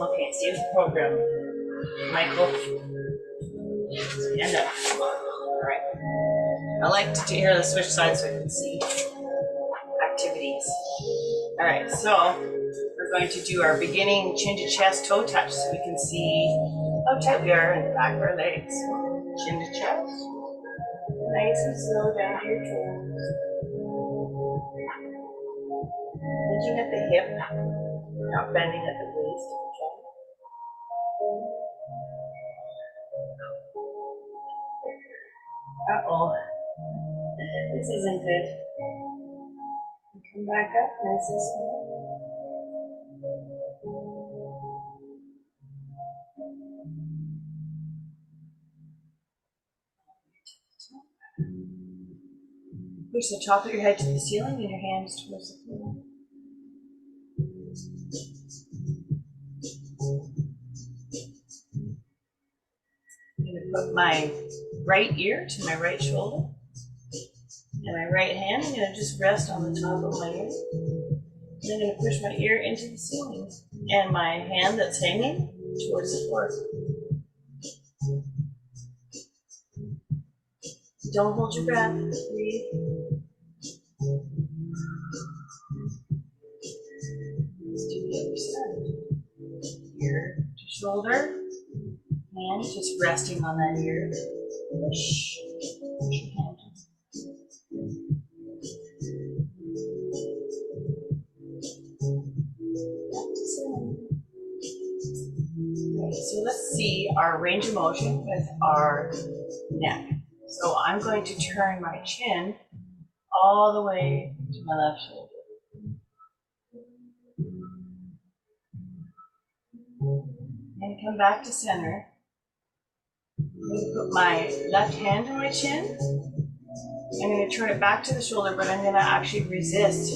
Okay, save the program, Michael. Stand up. All right. I like to hear the switch sides so I can see activities. All right, so we're going to do our beginning chin to chest toe touch so we can see how tight we are in the back of our legs. Chin to chest. Nice and slow down to your toes. Hinging at the hip, not bending at the waist. Uh-oh. This isn't good. Come back up, nice and slow. Push the top of your head to the ceiling and your hands towards the floor. I'm going to put my right ear to my right shoulder. And my right hand, I'm going to just rest on the top of my ear. And I'm going to push my ear into the ceiling. And my hand that's hanging towards the floor. Don't hold your breath. Breathe. Let's do the other side. Ear to shoulder. Hand just resting on that ear. Push. Push your hand. Okay, so let's see our range of motion with our neck. So I'm going to turn my chin all the way to my left shoulder. And come back to center. I'm going to put my left hand on my chin. I'm going to turn it back to the shoulder, but I'm going to actually resist.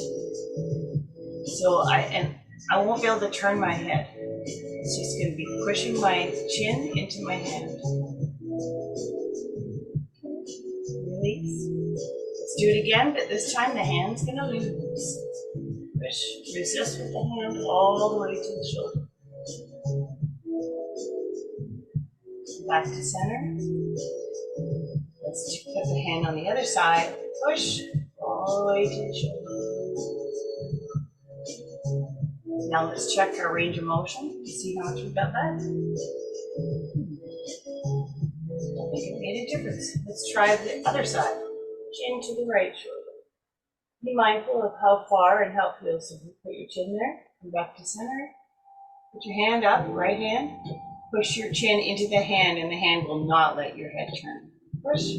So I won't be able to turn my head. It's just going to be pushing my chin into my hand. Release. Let's do it again, but this time the hand's going to loose. Push, resist with the hand all the way to the shoulder. Back to center. Let's put the hand on the other side. Push all the way to the shoulder. Now let's check our range of motion to see how much we got that. I think it made a difference. Let's try the other side. Chin to the right shoulder. Be mindful of how far and how it feels. So you put your chin there, come back to center. Put your hand up, right hand. Push your chin into the hand, and the hand will not let your head turn. Push.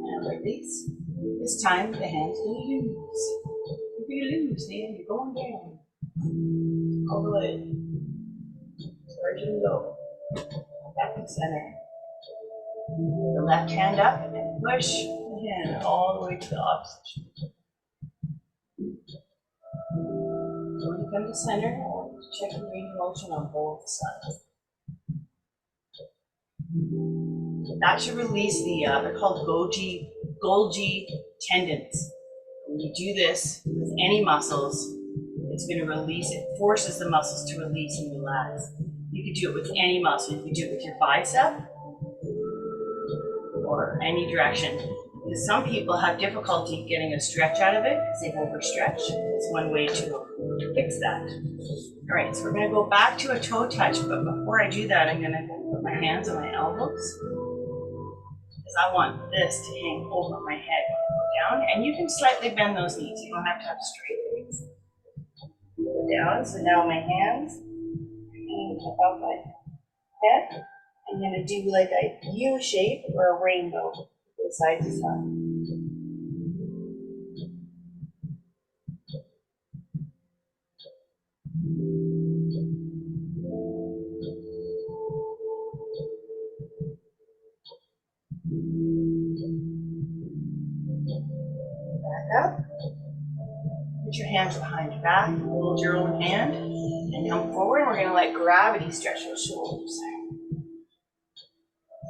And release. This time the hand's going to loose. You're going to lose, hand. You're going down. All the way. Where'd you go? Back to center. The left hand up and push the hand all the way to the opposite shoulder. When you come to center, I want you to check the range of motion on both sides. That should release they're called Golgi tendons. When you do this with any muscles, it's going to release, it forces the muscles to release and relax. You could do it with any muscle. You could do it with your bicep or any direction. Because some people have difficulty getting a stretch out of it because they overstretch. It's one way to fix that. All right, so we're going to go back to a toe touch, but before I do that, I'm going to put my hands on my elbows because I want this to hang over my head when I go down. And you can slightly bend those knees. You don't have to have straight legs. Go down. So now my hands hang above my head. I'm going to do like a U shape or a rainbow, go side to side. Back up. Put your hands behind your back. Hold your own hand and come forward. And we're going to let gravity stretch those shoulders.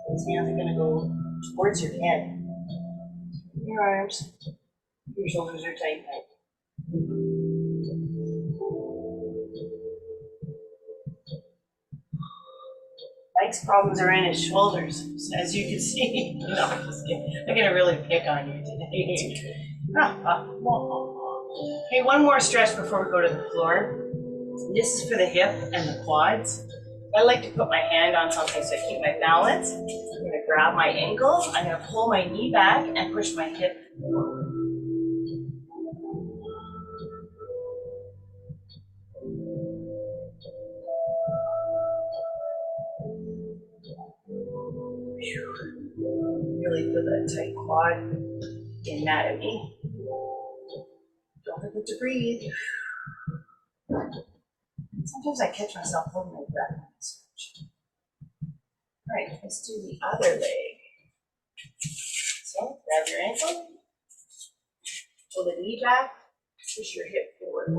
Those hands are going to go towards your head. Your arms. Your shoulders are tight now. Mike's problems are in his shoulders, as you can see. No, I'm just kidding. I'm gonna really pick on you today. Okay, one more stretch before we go to the floor. This is for the hip and the quads. I like to put my hand on something so I keep my balance. I'm gonna grab my ankle. I'm gonna pull my knee back and push my hip forward. Really feel that tight quad. Get mad at me. Don't forget to breathe. Sometimes I catch myself holding my breath when I stretch. All right, let's do the other leg. So grab your ankle, pull the knee back, push your hip forward.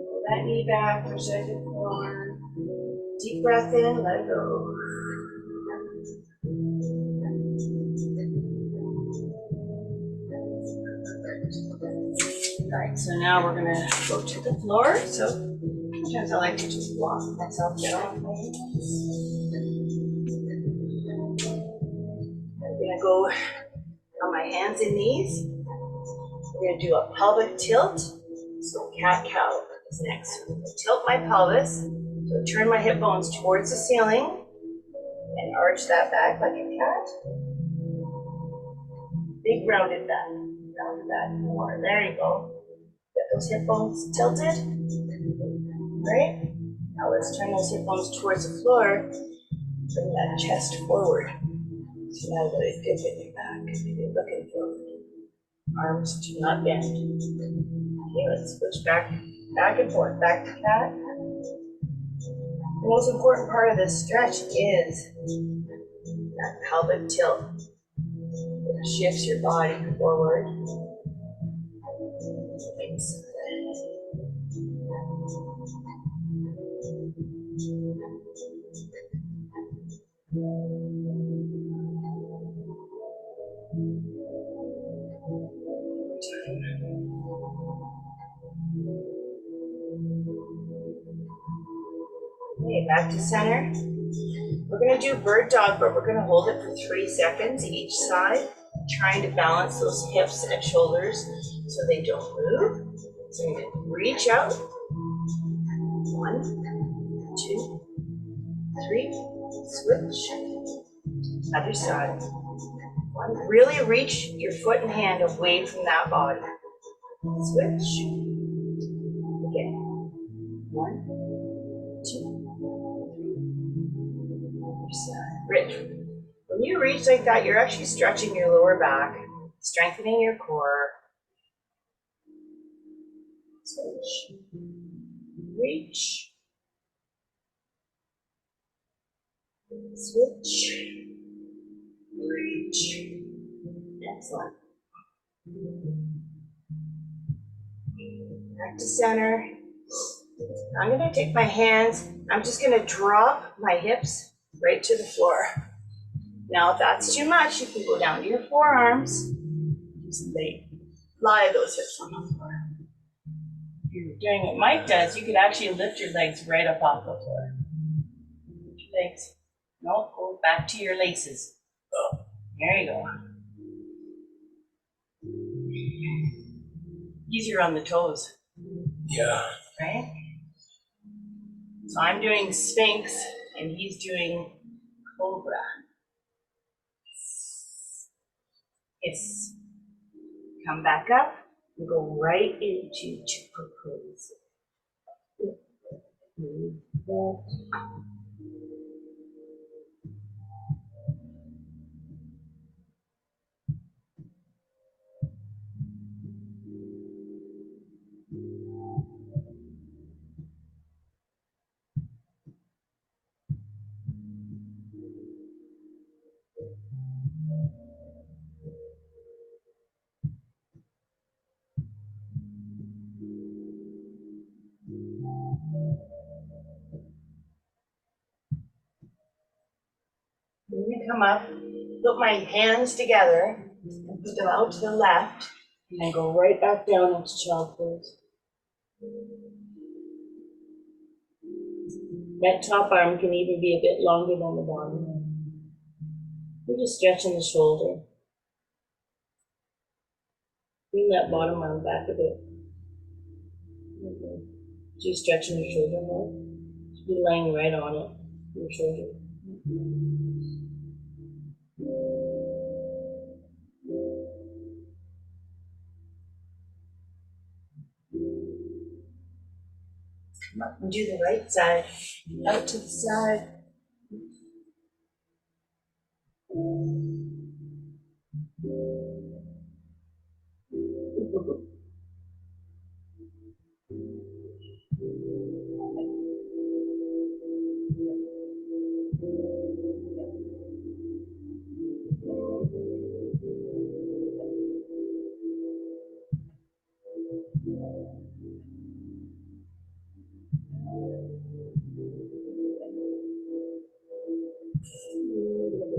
Pull that knee back, push that hip forward. Deep breath in, let it go. All right, so now we're gonna go to the floor. So sometimes I like to just walk myself down. I'm gonna go on my hands and knees. We're gonna do a pelvic tilt. So cat-cow is next. So I'm gonna tilt my pelvis. So turn my hip bones towards the ceiling and arch that back like a cat. Big rounded back. Rounded back more. There you go. Get those hip bones tilted. Right? Now let's turn those hip bones towards the floor. Bring that chest forward. So now that I dip in your back, maybe looking forward. Arms do not bend. Okay, let's switch back and forth, back to cat. The most important part of this stretch is that pelvic tilt. It shifts your body forward. Thanks. Okay, back to center. We're going to do bird dog, but we're going to hold it for 3 seconds each side, trying to balance those hips and shoulders so they don't move. So you're going to reach out. 1, 2, 3. Switch. Other side. 1. Really reach your foot and hand away from that body. Switch. Again. 1, 2, 3. Other side. Rich. When you reach like that, you're actually stretching your lower back, strengthening your core. Switch. Reach. Switch. Reach. Excellent. Back to center. I'm going to take my hands. I'm just going to drop my hips right to the floor. Now, if that's too much, you can go down to your forearms. Just lie those hips on the floor. If you're doing what Mike does, you could actually lift your legs right up off the floor. Lift your legs. No, go back to your laces. There you go. Easier on the toes. Yeah. Right? So I'm doing Sphinx, and he's doing Cobra. Yes. Come back up and go right into Chupacabra. I'm going to come up, put my hands together, and put them out to the left, and then go right back down into child pose. That top arm can even be a bit longer than the bottom. We're just stretching the shoulder. Bring that bottom arm back a bit. Okay. Just stretching your shoulder more. You're laying right on it, your shoulder. Come up and do the right side. Out to the side.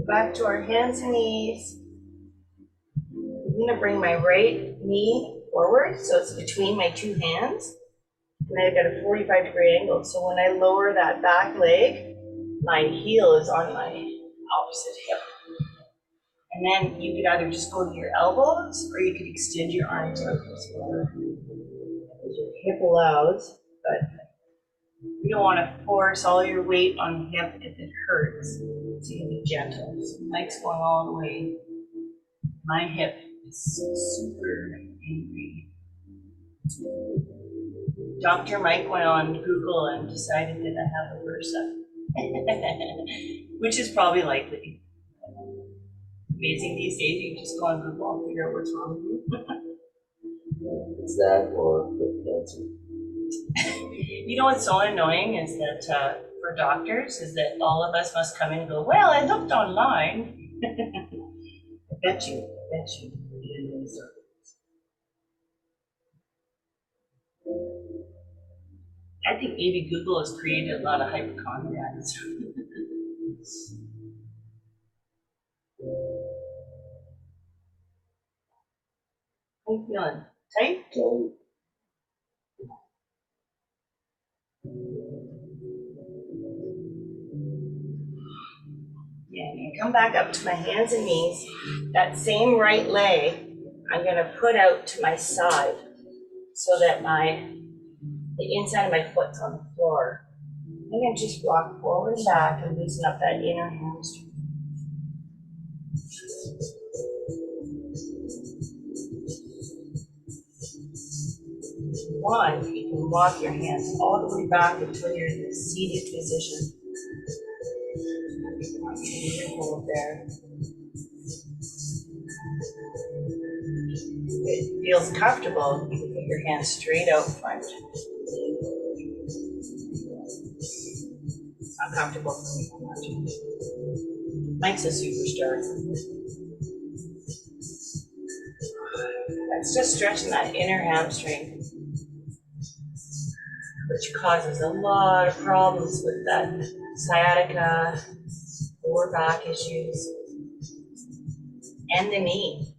Back to our hands and knees. I'm going to bring my right knee forward so it's between my two hands. And I've got a 45-degree angle. So when I lower that back leg, my heel is on my opposite hip. And then you could either just go to your elbows or you could extend your arms out as far as your hip allows. But you don't want to force all your weight on the hip if it hurts. So you can be gentle. So Mike's going all the way. My hip is super angry. Dr. Mike went on Google and decided that I have a bursa, which is probably likely. Amazing these days, you can just go on Google and figure out what's wrong with you. Is that or foot cancer? You know what's so annoying is that for doctors is that all of us must come in and go, well, I looked online. I bet you didn't know this. I think maybe Google has created a lot of hypochondriacs. How you feeling? Tight? Yeah, I'm gonna come back up to my hands and knees. That same right leg, I'm gonna put out to my side so that the inside of my foot's on the floor. I'm gonna just rock forward and back and loosen up that inner hamstring. One, you can walk your hands all the way back until you're in the seated position. Hold there. It feels comfortable. You can put your hands straight out front. It's not comfortable for me. Mike's a superstar. That's just stretching that inner hamstring, which causes a lot of problems with that sciatica, lower back issues, and the knee.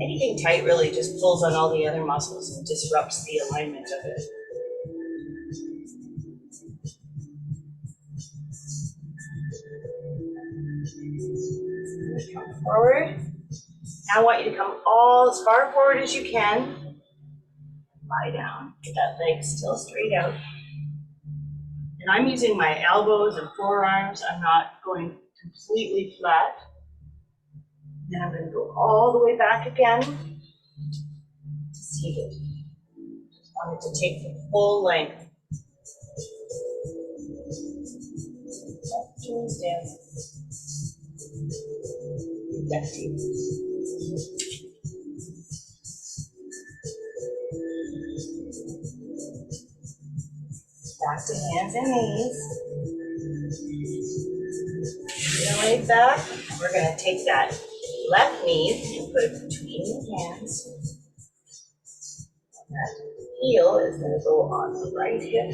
Anything tight really just pulls on all the other muscles and disrupts the alignment of it. Come forward. Now I want you to come all as far forward as you can. Lie down. Get that leg still straight out. And I'm using my elbows and forearms. I'm not going completely flat. Then I'm going to go all the way back again. Seated. Just wanted to take the full length. Joints down. Back to hands and knees. Your leg back. We're going to take that left knee and put it between your hands. That heel is going to go on the right hip.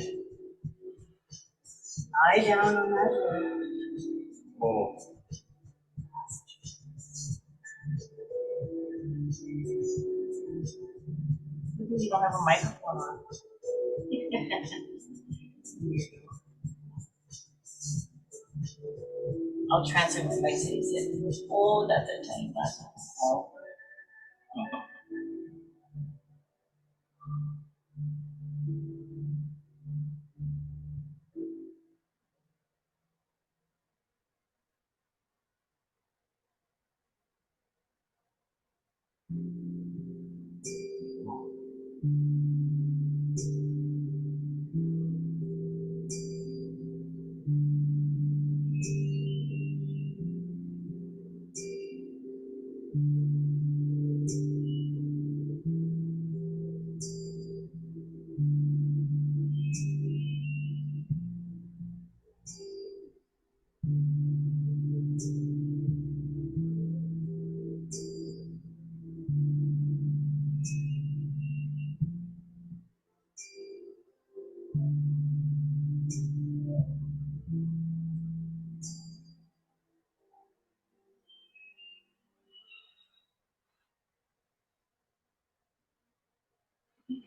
Lie down on that bed. Oh. You don't have a microphone on. I'll transfer my mic so you sit. Oh, that's a tiny glass. Oh.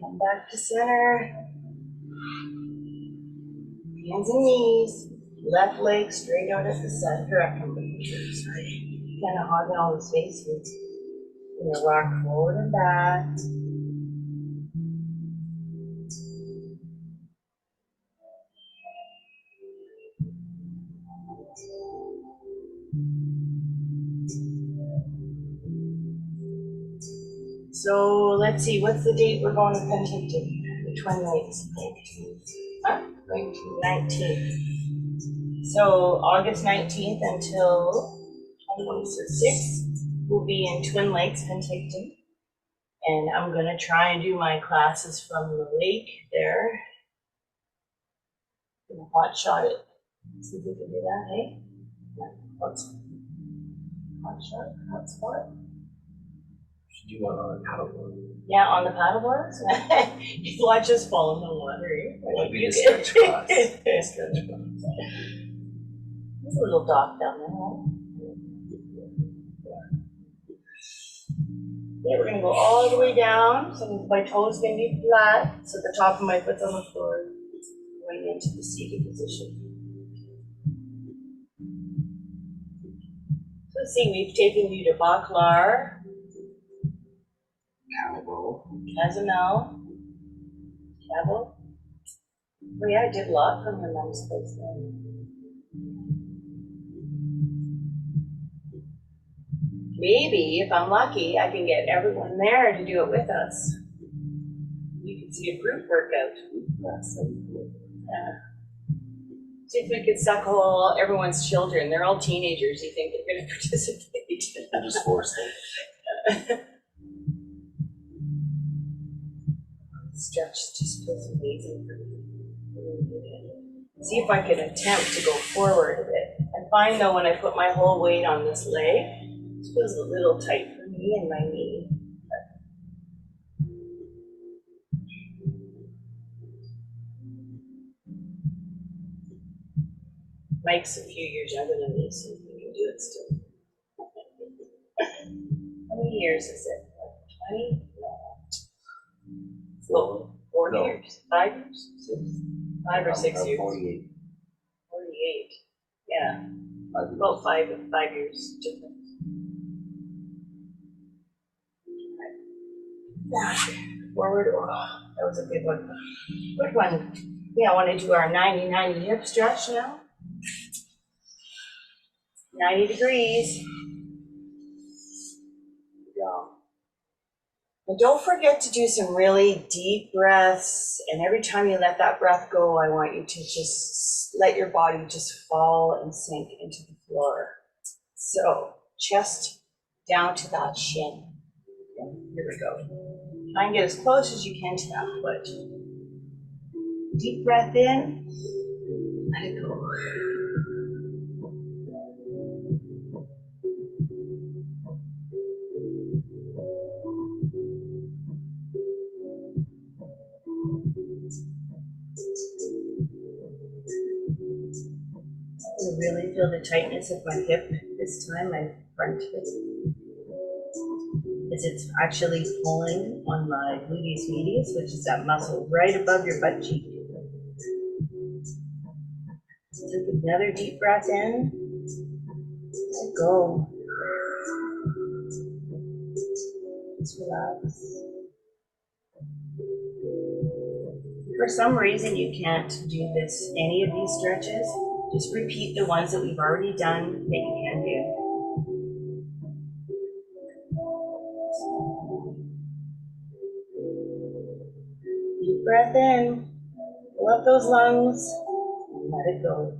Come back to center. Hands and knees. Left leg straight out at the center. Sorry. Kind of hogging all the space here. Gonna rock forward and back. So let's see, what's the date we're going to Penticton? The 28th. Huh? 19th. So August 19th until 26th, we'll be in Twin Lakes, Penticton. And I'm gonna try and do my classes from the lake there. Gonna hot shot it. See if we can do that, hey? Hot shot, hot spot. Should do one on a paddleboard. Yeah, on the paddleboards. Watch us fall in the water. Like we just sketch class. Sketch class. There's a little dock down there, right? Yeah, we're gonna go all the way down. So my toes gonna be flat. So the top of my foot's on the floor, going into the seated position. So see, we've taken you to Baklar, Cabo. Cozumel, Cabo. Oh yeah, I did a lot from your mom's place there. Maybe, if I'm lucky, I can get everyone there to do it with us. You can see a group workout. Yeah. See if we could suckle everyone's children. They're all teenagers. You think they're going to participate? We'll just force them. Stretch just feels amazing for me. See if I can attempt to go forward a bit. I find though when I put my whole weight on this leg, it feels a little tight for me and my knee. Mike's a few years younger than me, so he can do it still. How many years is it? 20? No. 4 years? 5 years? 5 or 6 years? 48. 48. Yeah. About 5 years difference. Back, forward. Oh, that was a good one. Good one. Yeah, I want to do our 90-90 hip stretch now. 90 degrees. Go. And don't forget to do some really deep breaths. And every time you let that breath go, I want you to just let your body just fall and sink into the floor. So, chest down to that shin. Okay, here we go. Try and get as close as you can to that foot. Deep breath in. Let it go. I really feel the tightness of my hip this time, my front hip. As it's actually pulling on my gluteus medius, which is that muscle right above your butt cheek. Take another deep breath in. Let go. Just relax. For some reason you can't do this, any of these stretches, just repeat the ones that we've already done that you can do. Deep breath in, fill up those lungs, and let it go.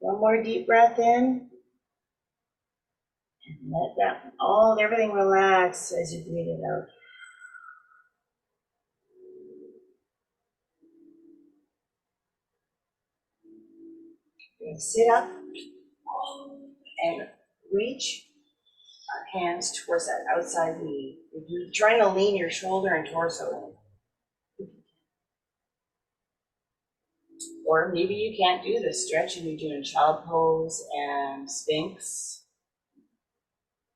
One more deep breath in, and let that everything relax as you breathe it out. We're going to sit up and reach our hands towards that outside knee. If you're trying to lean your shoulder and torso in. Or maybe you can't do this stretch and you're doing child pose and sphinx.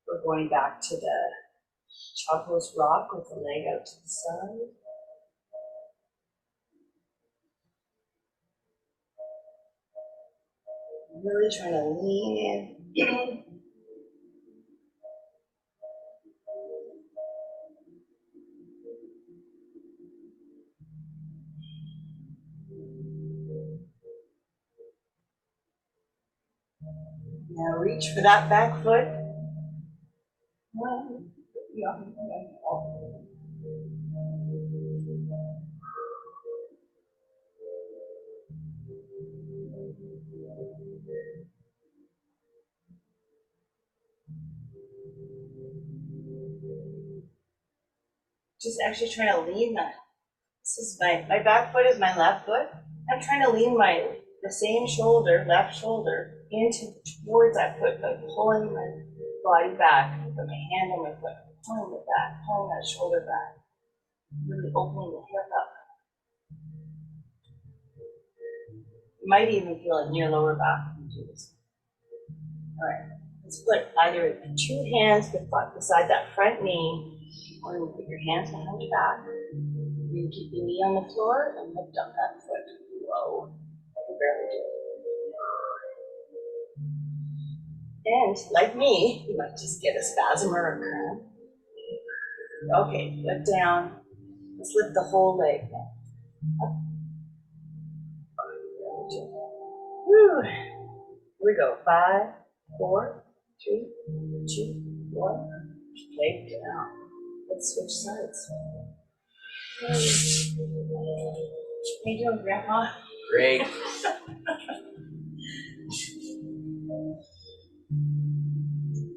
We're going back to the child pose rock with the leg out to the side. Really trying to lean in. Now reach for that back foot. Just actually trying to lean that. This is my back foot is my left foot. I'm trying to lean the same shoulder, left shoulder, towards that foot by pulling my body back. Put my hand on my foot, pulling it back, pulling that shoulder back. Really opening the hip up. You might even feel it in your lower back when you do this. All right, let's put either two hands beside that front knee, or you put your hands behind your back. You can keep your knee on the floor and lift up that foot. Whoa, I can barely do it. And like me, you might just get a spasm or a cramp. Okay, lift down. Let's lift the whole leg now. Up. Woo. Here we go. 5, 4, 3, 2, 1. Leg down. Let's switch sides. How you doing, Grandpa? Great.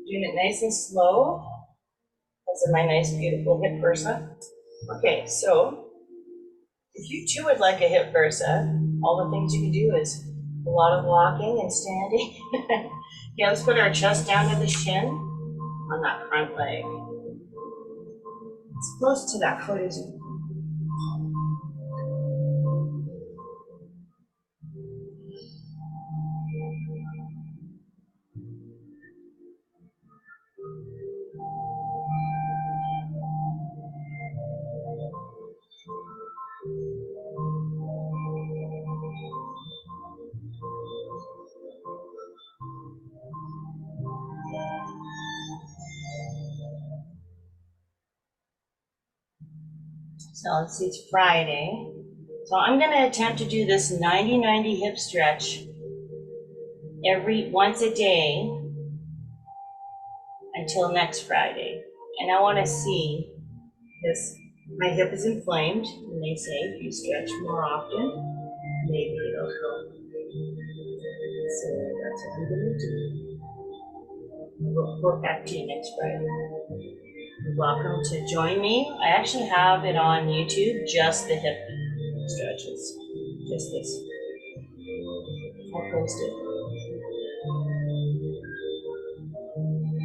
Doing it nice and slow. Those are my nice, beautiful hip versa. Okay, so if you too would like a hip versa, all the things you can do is a lot of walking and standing. Yeah, let's put our chest down to the shin on that front leg. As close to that foot as you. So let's see, it's Friday. So I'm going to attempt to do this 90-90 hip stretch once a day until next Friday. And I want to see this. My hip is inflamed, and they say if you stretch more often, maybe it'll go. So that's what I'm going to do. We'll report back to you next Friday. welcome to join me. I actually have it on YouTube, just the hip stretches, just this. I'll post it.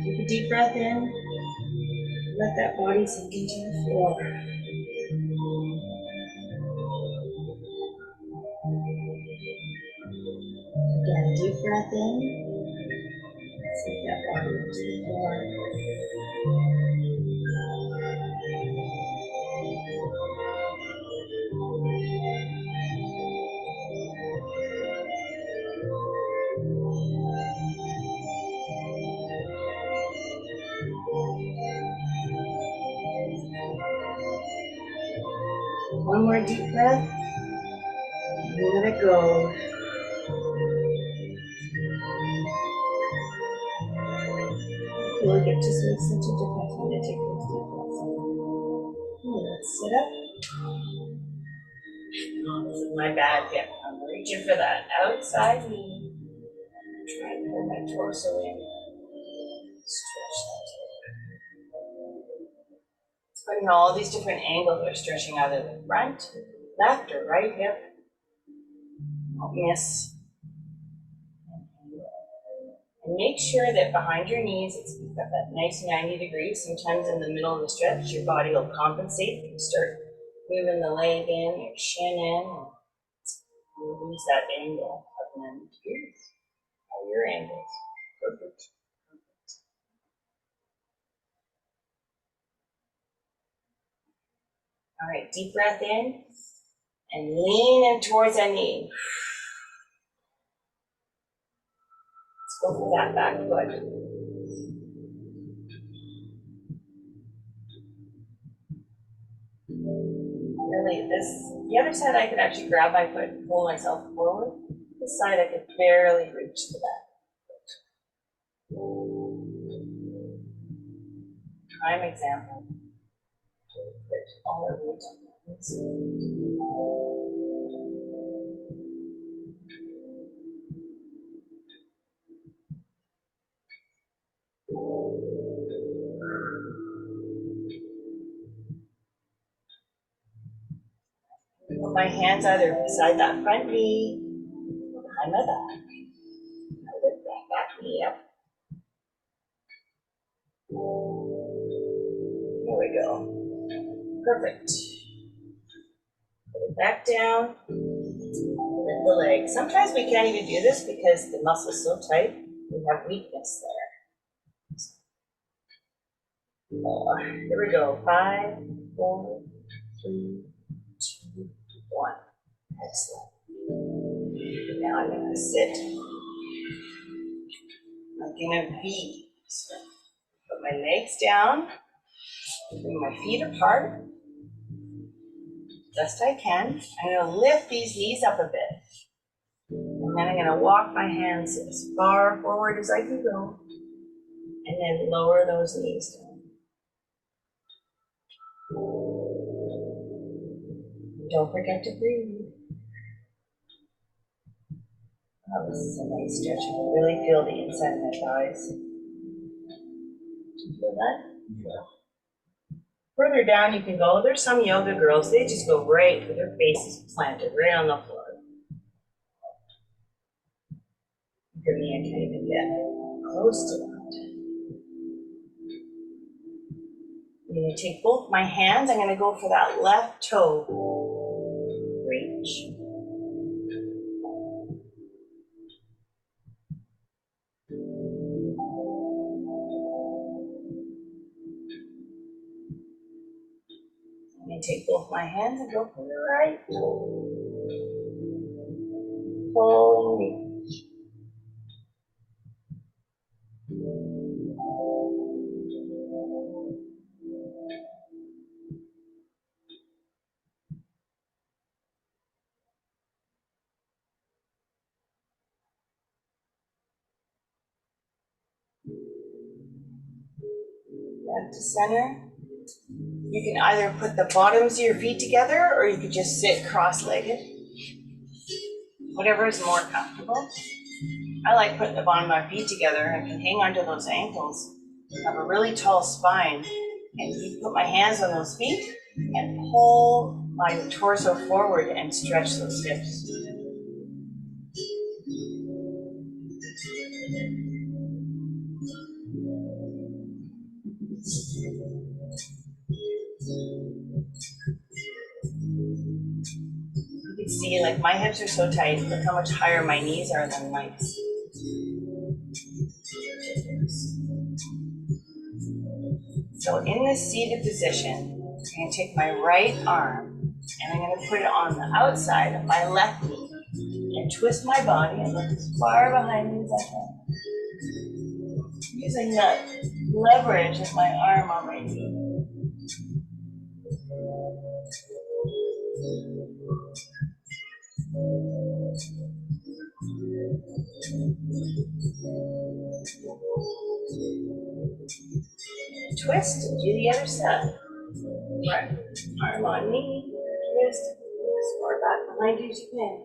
Take a deep breath in. Let that body sink into the floor. Again, deep breath in. Sink that body into the floor. One more deep breath. And let it go. Really, it just makes such a difference when you take those deep breaths. Let's sit up. Oh, this is my bad hip. I'm reaching for that outside knee. Try and pull my torso in. Stretch that hip. It's funny how all these different angles are stretching either the front, left, or right hip. Don't miss. And make sure that behind your knees, you've got that nice 90 degrees. Sometimes in the middle of the stretch, your body will compensate. You start moving the leg in, your shin in, and lose that angle. And then here's all your angles. Perfect. All right, deep breath in and lean in towards that knee. Let's go for that back foot. Really, the other side I could actually grab my foot and pull myself forward. This side I could barely reach the back foot. Prime example. Put all our weight on that. Put my hands either beside that front knee or behind my back. I lift that back knee up. Here we go. Perfect. Put it back down. Lift the leg. Sometimes we can't even do this because the muscle's so tight. We have weakness there. Here we go. 5, 4, 3, 2, 1. Excellent. Now I'm going to sit like in a V. So put my legs down, bring my feet apart, best I can. I'm going to lift these knees up a bit. And then I'm going to walk my hands as far forward as I can go. And then lower those knees down. Don't forget to breathe. Oh, this is a nice stretch. I can really feel the inside of my thighs. Do you feel that? Yeah. Further down you can go. There's some yoga girls, they just go right with their faces planted right on the floor. For me, I can't even get close to that. I'm going to take both my hands. I'm going to go for that left toe. Reach. I'm going to take both my hands and go for the right toe. Pull and reach. Back to center. You can either put the bottoms of your feet together or you could just sit cross-legged. Whatever is more comfortable. I like putting the bottom of my feet together. I can hang onto those ankles. I have a really tall spine. And you put my hands on those feet and pull my torso forward and stretch those hips. You can see, like, my hips are so tight. Look how much higher my knees are than Mike's. So in this seated position, I'm going to take my right arm and I'm going to put it on the outside of my left knee and twist my body and look as far behind me as I can. Using the leverage of my arm on my knee. Twist and do the other side. Right. Arm on knee, twist, as far back behind you as you can.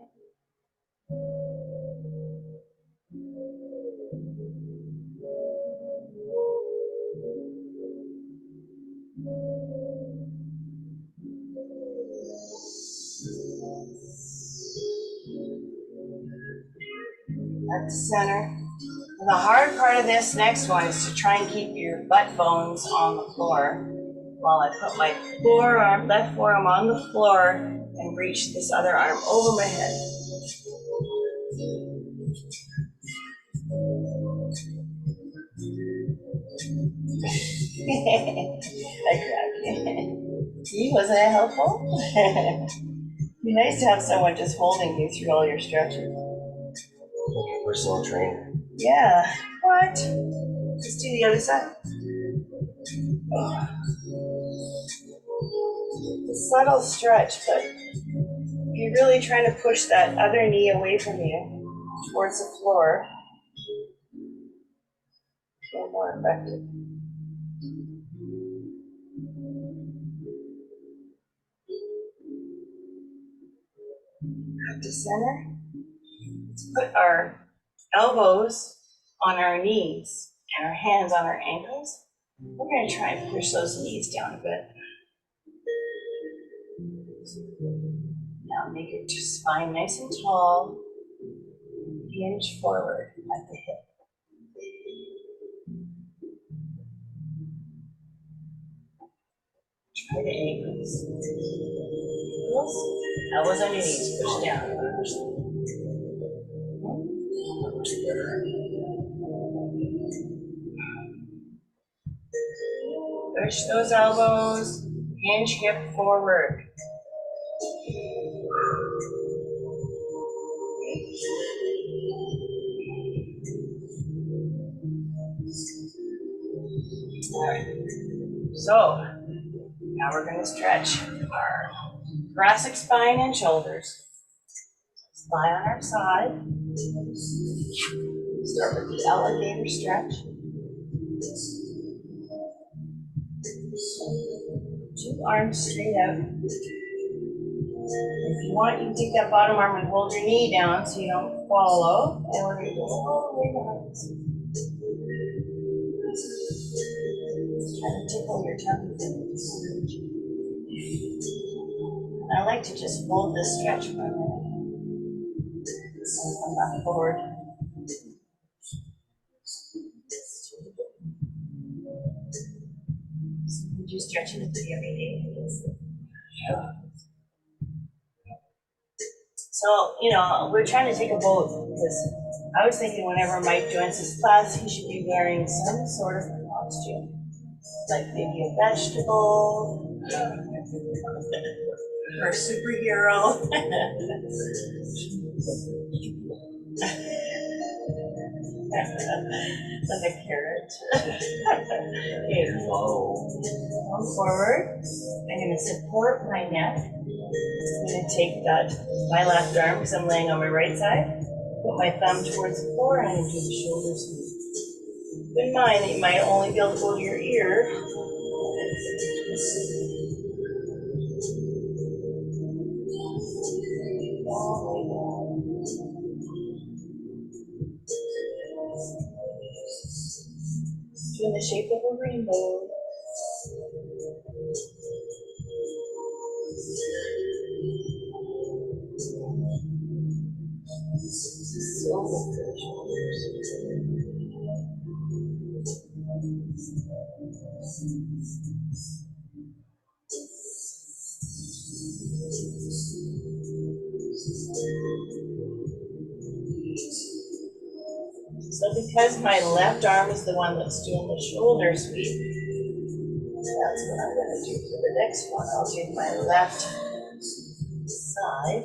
Back to center. And the hard part of this next one is to try and keep your butt bones on the floor while I put my left forearm on the floor and reach this other arm over my head. I grabbed you. See, wasn't it helpful? It'd be nice to have someone just holding you through all your stretches. Like a personal trainer. Yeah. What? Let's do the other side. It's a subtle stretch, but if you're really trying to push that other knee away from you towards the floor, feel more effective. Back to center. Let's put our elbows on our knees and our hands on our ankles. We're going to try and push those knees down a bit. Now make your spine nice and tall. Hinge forward at the hip. Try the ankles. Elbows on your knees, push down. Push those elbows, hinge hip forward. All right. So now we're going to stretch our thoracic spine and shoulders. Lie on our side. Start with the elevator stretch. Two arms straight out. If you want, you can take that bottom arm and hold your knee down so you don't follow. And we're going to go all the way behind. Try to tickle your tummy. I like to just hold this stretch for a minute. Come back forward. Did you stretch it every day? So, we're trying to take a both because I was thinking whenever Mike joins this class, he should be wearing some sort of costume. Like maybe a vegetable, or a superhero. Like a carrot. Okay, come forward. I'm going to support my neck. I'm going to take my left arm because I'm laying on my right side. Put my thumb towards the floor and do the shoulders. Keep in mind that you might only be able to go to your ear. In the shape of a rainbow. So because my left arm is the one that's doing the shoulder sweep, that's what I'm going to do for the next one. I'll do my left side.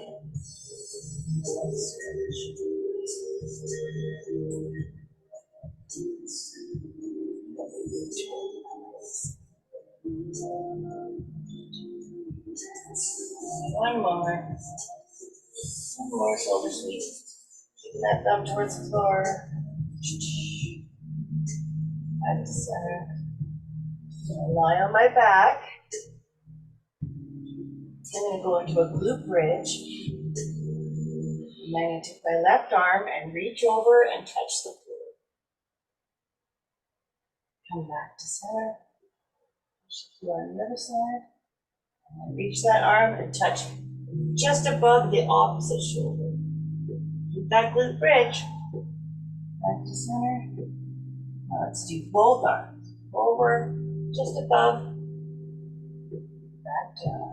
One more. One more shoulder sweep. Keeping that thumb towards the floor. Back to center. Lie on my back. I'm going to go into a glute bridge. And I'm going to take my left arm and reach over and touch the floor. Come back to center. Shift you on the other side. And reach that arm and touch just above the opposite shoulder. Keep that glute bridge. Back to center. Now let's do both arms. Over, just above, back down.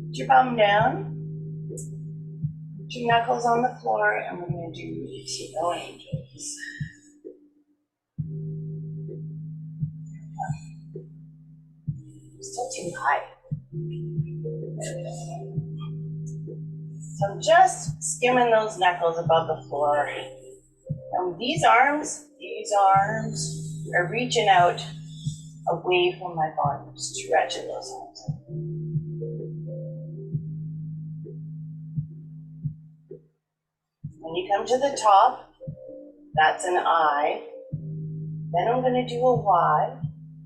Put your bum down. Put your knuckles on the floor, and we're going to do snow angels. Still too high. So just skimming those knuckles above the floor. And these arms are reaching out away from my body, stretching those arms. When you come to the top, that's an I. Then I'm going to do a Y.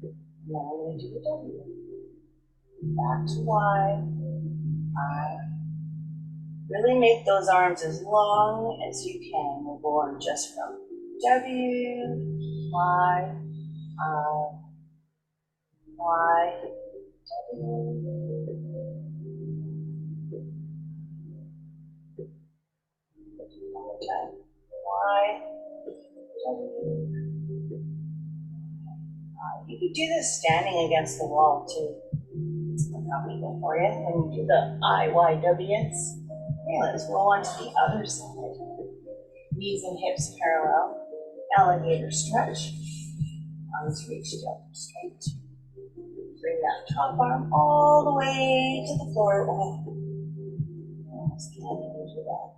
And then I'm going to do a W. Back to Y, I. Really make those arms as long as you can. We're going just from W, Y, I, Y, W. One more time. Y, W. You could do this standing against the wall too. It's uncomfortable for you. When you do the IYWs, okay, let's roll on to the other side. Knees and hips parallel. Alligator stretch. Arms reached up straight. Bring that top arm all the way to the floor. Oh, almost can't even do that.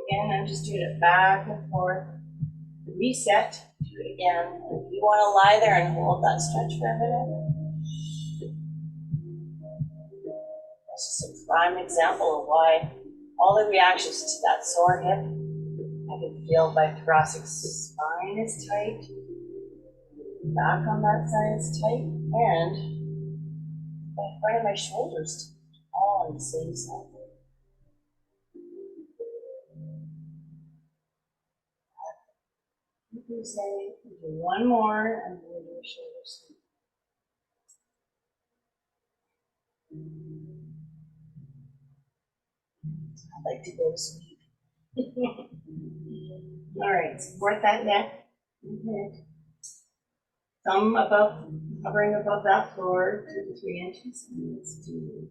Again, I'm just doing it back and forth. Reset. Do it again. And if you want to lie there and hold that stretch for a minute. That's just a prime example of why all the reactions to that sore hip, I can feel my thoracic spine is tight, back on that side is tight, and my front of my shoulders all on the same side. You can say, do one more, and then we'll do a shoulder sweep. I'd like to go to sleep. All right, support that neck. Okay. Thumb above, hovering above that floor, 2 to 3 inches. And let's do.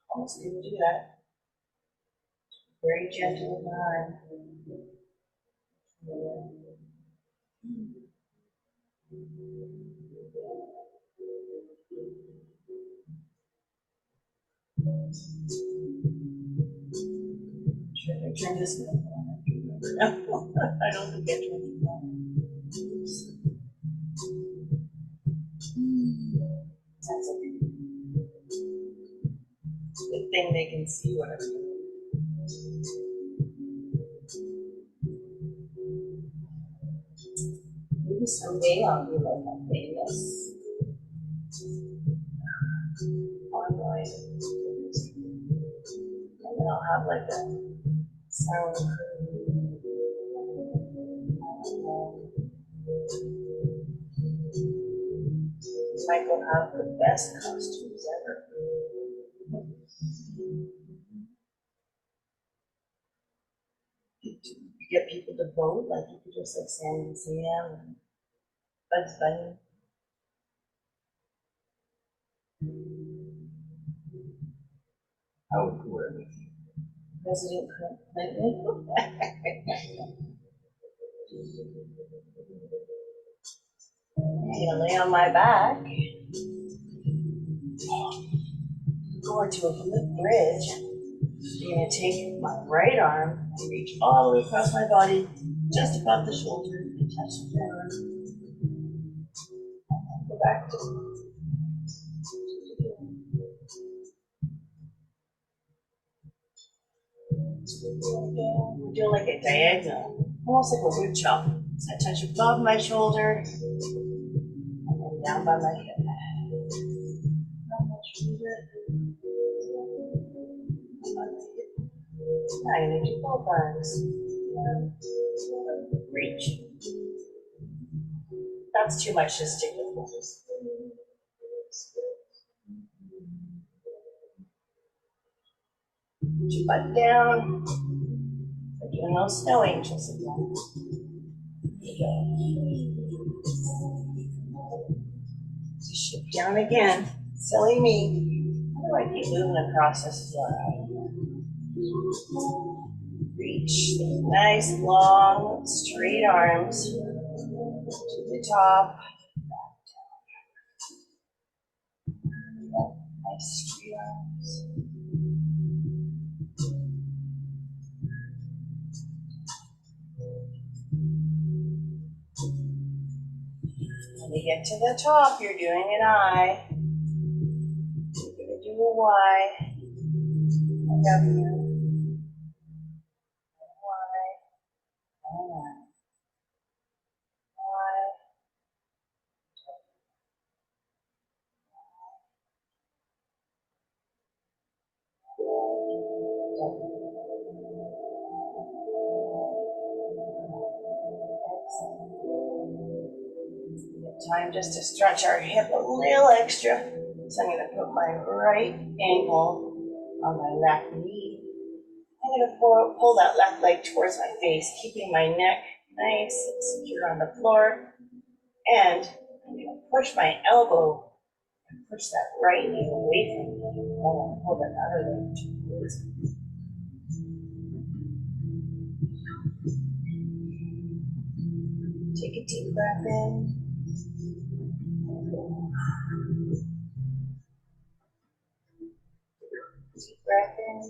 Almost didn't do that. Very gentle with the arm. Should I turn this one on? I don't think I turned it on. That's okay. Good thing they can see what I'm doing. Maybe someday I'll be like a famous online, and then I'll have like a sound crew. Michael have the best costumes ever. You get people to vote, like you could just like Sam and Sam and Bugs Bunny. I would wear it. President Clinton. I'm gonna lay on my back. Go into a flip bridge. I'm gonna take my right arm and reach all the way across my body, just above the shoulder, and touch the ground. Go back to. We're doing like a diagonal, almost like a wood chop. So I touch above my shoulder and then down by my hip. Above my shoulder, by my hip. Now I'm gonna do both arms. Reach. That's too much to stick with. Put your butt down. We're doing those snow angels again. Shift down again. Silly me. How do I keep moving across this floor? Reach. Nice, long, straight arms to the top. Nice, straight arms. When you get to the top, you're doing an I. You're going to do a Y. A W. Y. And Y. Time just to stretch our hip a little extra. So I'm going to put my right ankle on my left knee. I'm going to pull that left leg towards my face, keeping my neck nice and secure on the floor. And I'm going to push my elbow and push that right knee away from me. And then pull that other leg towards me. Take a deep breath in. Deep breath in.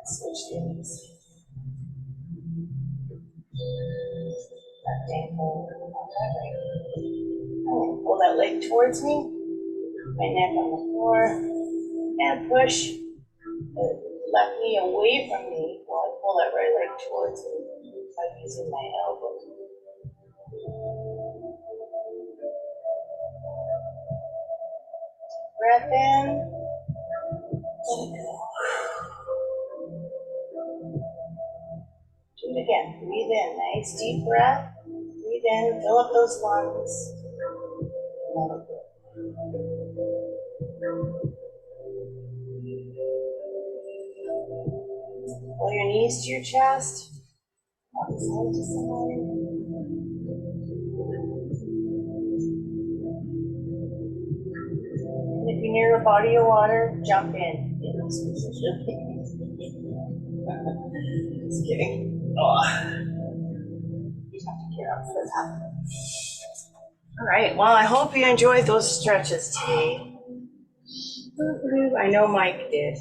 Switch things. Left ankle on that right. I'm going to pull that leg towards me. My neck on the floor. And push the left knee away from me while I pull that right leg towards me by using my elbow. Breath in. Let it go. Do it again. Breathe in. Nice deep breath. Breathe in. Fill up those lungs. Let it go. Pull your knees to your chest. Side to side. And if you're near a body of water, jump in this position. Just kidding. Oh. You have to get up for that. All right. Well, I hope you enjoyed those stretches today. I know Mike did.